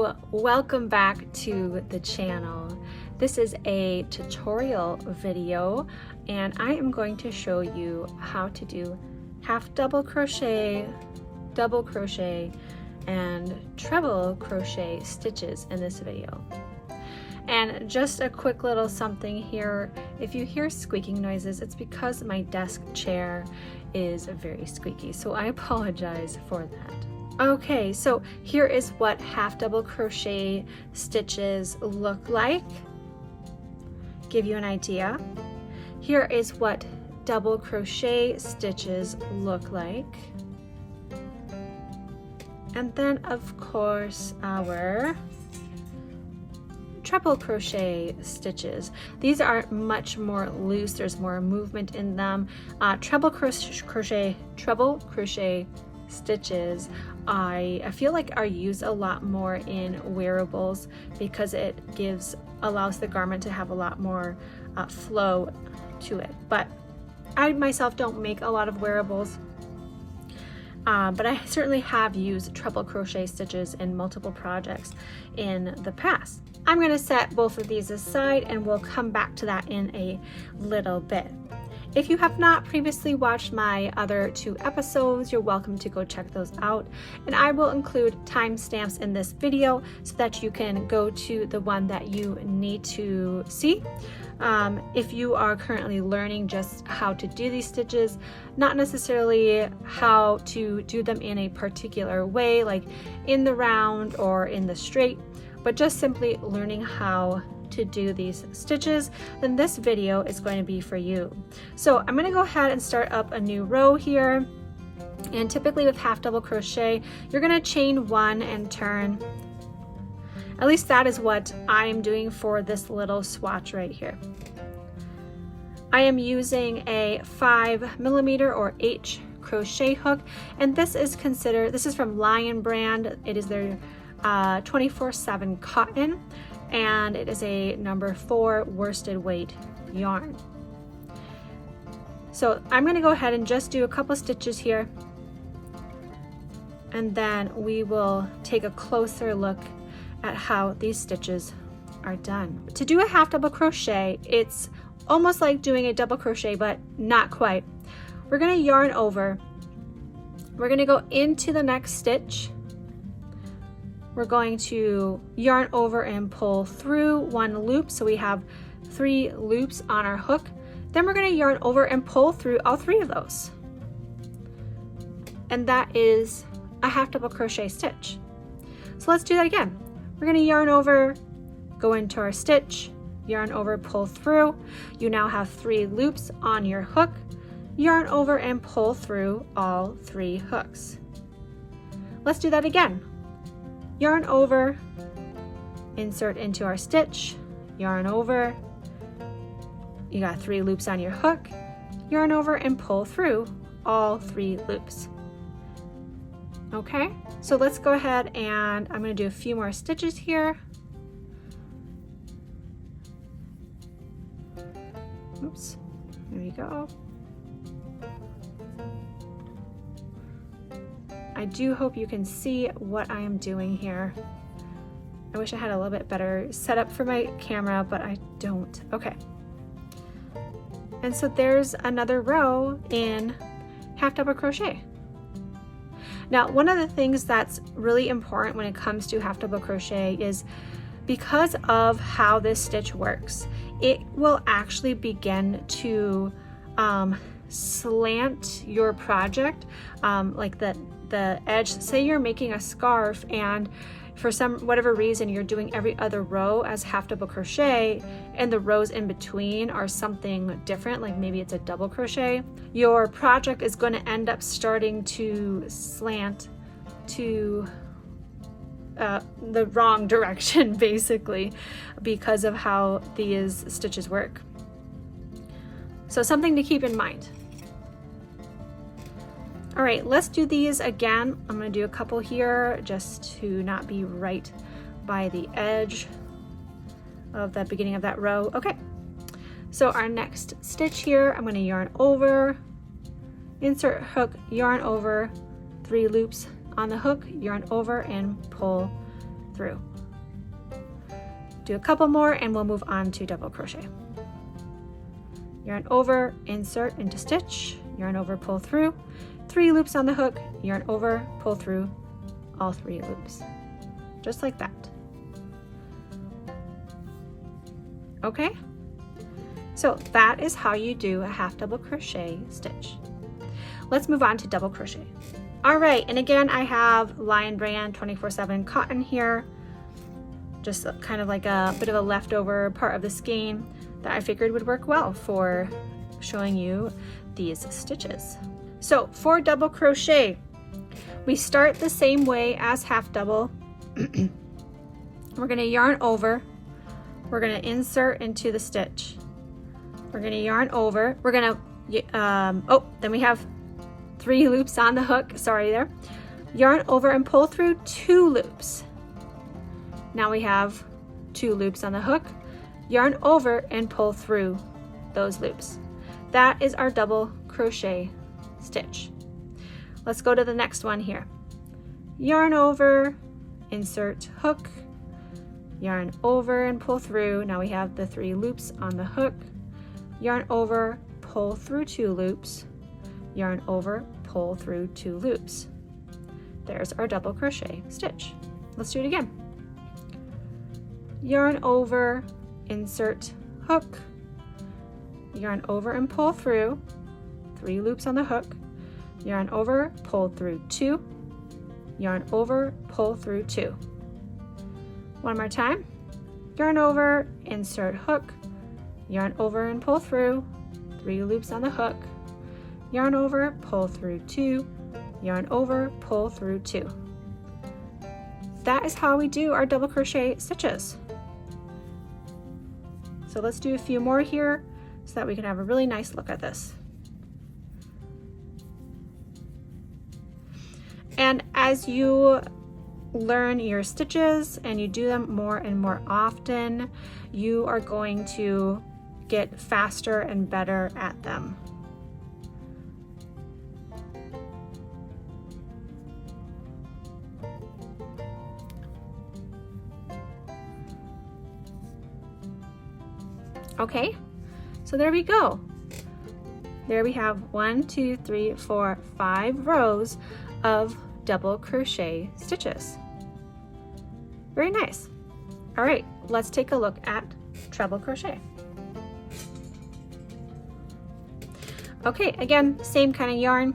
Hello, welcome back to the channel. This is a tutorial video and I am going to show you how to do half double crochet, double crochet, and treble crochet stitches in this video. And just a quick little something here, if you hear squeaking noises, it's because my desk chair is very squeaky, so I apologize for that. Okay, so here is what half double crochet stitches look like. Give you an idea. Here is what double crochet stitches look like. And then of course our treble crochet stitches. These are much more loose, there's more movement in them. Treble crochet stitches I feel like are used a lot more in wearables because it allows the garment to have a lot more flow to it. But I myself don't make a lot of wearables, but I certainly have used treble crochet stitches in multiple projects in the past. I'm going to set both of these aside and we'll come back to that in a little bit. If you have not previously watched my other two episodes, you're welcome to go check those out. And I will include timestamps in this video so that you can go to the one that you need to see. If you are currently learning just how to do these stitches, not necessarily how to do them in a particular way, like in the round or in the straight, but just simply learning how to do these stitches, then this video is going to be for you. So I'm going to go ahead and start up a new row here, and typically with half double crochet you're going to chain one and turn. At least that is what I am doing for this little swatch right here. I am using a 5mm or H crochet hook, and this is from Lion brand. It is their 24/7 cotton, and it is a number 4 worsted weight yarn. So I'm going to go ahead and just do a couple stitches here, and then we will take a closer look at how these stitches are done. To do a half double crochet, it's almost like doing a double crochet, but not quite. We're going to yarn over, we're going to go into the next stitch, we're going to yarn over and pull through one loop, so we have 3 loops on our hook. Then we're going to yarn over and pull through all 3 of those, and that is a half double crochet stitch. So let's do that again. We're going to yarn over, go into our stitch, yarn over, pull through. You now have 3 loops on your hook. Yarn over and pull through all 3 hooks. Let's do that again. Yarn over, insert into our stitch, yarn over, you got 3 loops on your hook, yarn over and pull through all 3 loops. Okay, so let's go ahead and I'm going to do a few more stitches here. Oops, there we go. I do hope you can see what I am doing here. I wish I had a little bit better setup for my camera, but I don't. Okay. And so there's another row in half double crochet. Now, one of the things that's really important when it comes to half double crochet is because of how this stitch works, it will actually begin to slant your project, like the edge. Say you're making a scarf and for whatever reason you're doing every other row as half double crochet and the rows in between are something different, like maybe it's a double crochet, your project is going to end up starting to slant to the wrong direction basically because of how these stitches work. So something to keep in mind. All right, let's do these again. I'm going to do a couple here just to not be right by the edge of the beginning of that row. Okay, so our next stitch here, I'm going to yarn over, insert hook, yarn over, 3 loops on the hook, yarn over and pull through. Do a couple more and we'll move on to double crochet. Yarn over, insert into stitch, yarn over, pull through, 3 loops on the hook, yarn over, pull through all 3 loops, just like that. Okay, so that is how you do a half double crochet stitch. Let's move on to double crochet. All right, and again, I have Lion Brand 24/7 cotton here, just kind of like a bit of a leftover part of the skein that I figured would work well for showing you these stitches. So for double crochet, we start the same way as half double. We're going to yarn over, we're going to insert into the stitch, we're going to yarn over, we're going to then we have 3 loops on the hook, sorry there, yarn over and pull through 2 loops. Now we have 2 loops on the hook, yarn over and pull through those loops. That is our double crochet stitch. Let's go to the next one here. Yarn over, insert hook, yarn over and pull through. Now we have the 3 loops on the hook, yarn over, pull through 2 loops, yarn over, pull through 2 loops. There's our double crochet stitch. Let's do it again. Yarn over, insert hook, yarn over and pull through, 3 loops on the hook, yarn over, pull through 2, yarn over, pull through 2. One more time. Yarn over, insert hook, yarn over and pull through, 3 loops on the hook, yarn over, pull through 2, yarn over, pull through 2. That is how we do our double crochet stitches. So let's do a few more here so that we can have a really nice look at this. And as you learn your stitches and you do them more and more often, you are going to get faster and better at them. Okay, so there we go. There we have 1, 2, 3, 4, 5 rows of double crochet stitches. Very nice. All right, let's take a look at treble crochet. Okay, again, same kind of yarn.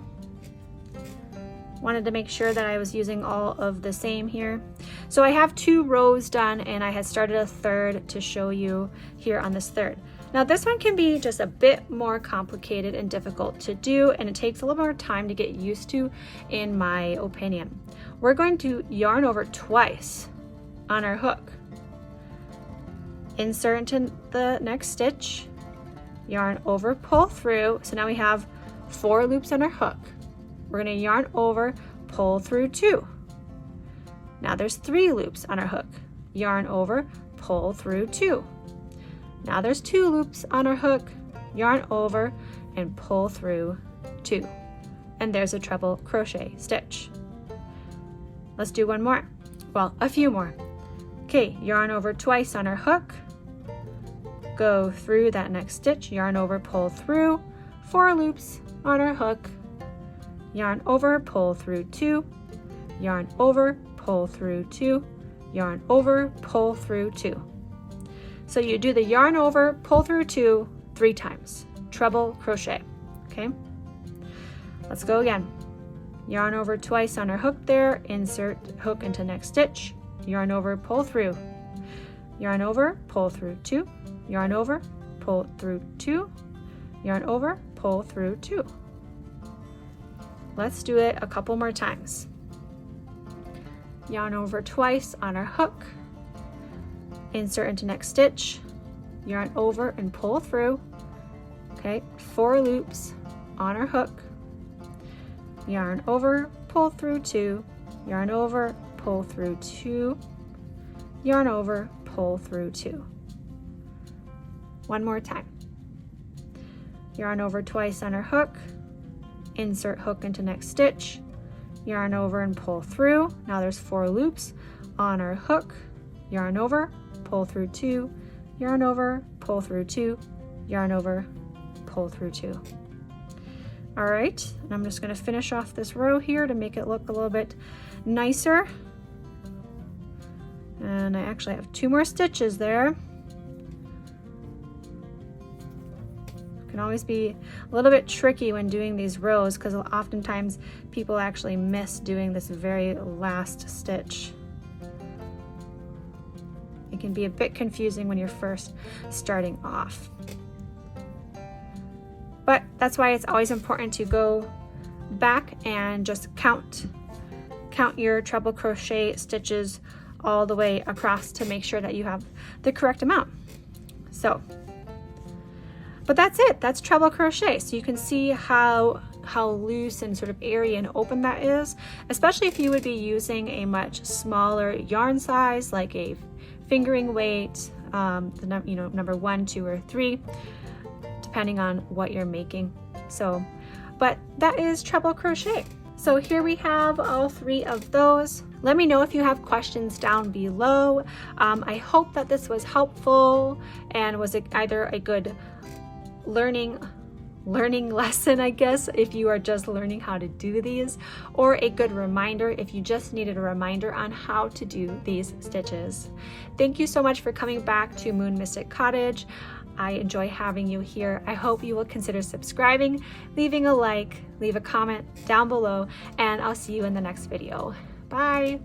Wanted to make sure that I was using all of the same here. So I have 2 rows done and I had started a third to show you here on this third. Now this one can be just a bit more complicated and difficult to do, and it takes a little more time to get used to, in my opinion. We're going to yarn over twice on our hook. Insert into the next stitch, yarn over, pull through. So now we have 4 loops on our hook. We're going to yarn over, pull through 2. Now there's 3 loops on our hook. Yarn over, pull through 2. Now there's 2 loops on our hook. Yarn over and pull through 2. And there's a treble crochet stitch. Let's do one more. Well, a few more. Okay, yarn over twice on our hook. Go through that next stitch, yarn over, pull through, 4 loops on our hook. Yarn over, pull through 2, yarn over, pull through 2, yarn over, pull through 2. So you do the yarn over, pull through 2 3 times, treble crochet, okay? Let's go again. Yarn over twice on our hook there, insert hook into next stitch, yarn over, pull through, yarn over, pull through 2, yarn over, pull through 2, yarn over, pull through 2. Let's do it a couple more times. Yarn over twice on our hook, insert into next stitch, yarn over and pull through. Okay, 4 loops on our hook, yarn over, pull through 2, yarn over, pull through 2, yarn over, pull through 2. One more time. Yarn over twice on our hook, insert hook into next stitch, yarn over and pull through. Now there's 4 loops on our hook, yarn over, pull through 2, yarn over, pull through 2, yarn over, pull through 2. All right, and I'm just going to finish off this row here to make it look a little bit nicer. And I actually have 2 more stitches there. Can always be a little bit tricky when doing these rows because oftentimes people actually miss doing this very last stitch. It can be a bit confusing when you're first starting off. But that's why it's always important to go back and just count your treble crochet stitches all the way across to make sure that you have the correct amount. So, but that's it. That's treble crochet. So you can see how loose and sort of airy and open that is, especially if you would be using a much smaller yarn size, like a fingering weight, number 1, 2, or 3, depending on what you're making. So, but that is treble crochet. So here we have all 3 of those. Let me know if you have questions down below. I hope that this was helpful and was either a good learning lesson, I guess, if you are just learning how to do these, or a good reminder if you just needed a reminder on how to do these stitches. Thank you so much for coming back to Moon Mystic Cottage. I enjoy having you here. I hope you will consider subscribing, leaving a like, leave a comment down below, and I'll see you in the next video. Bye.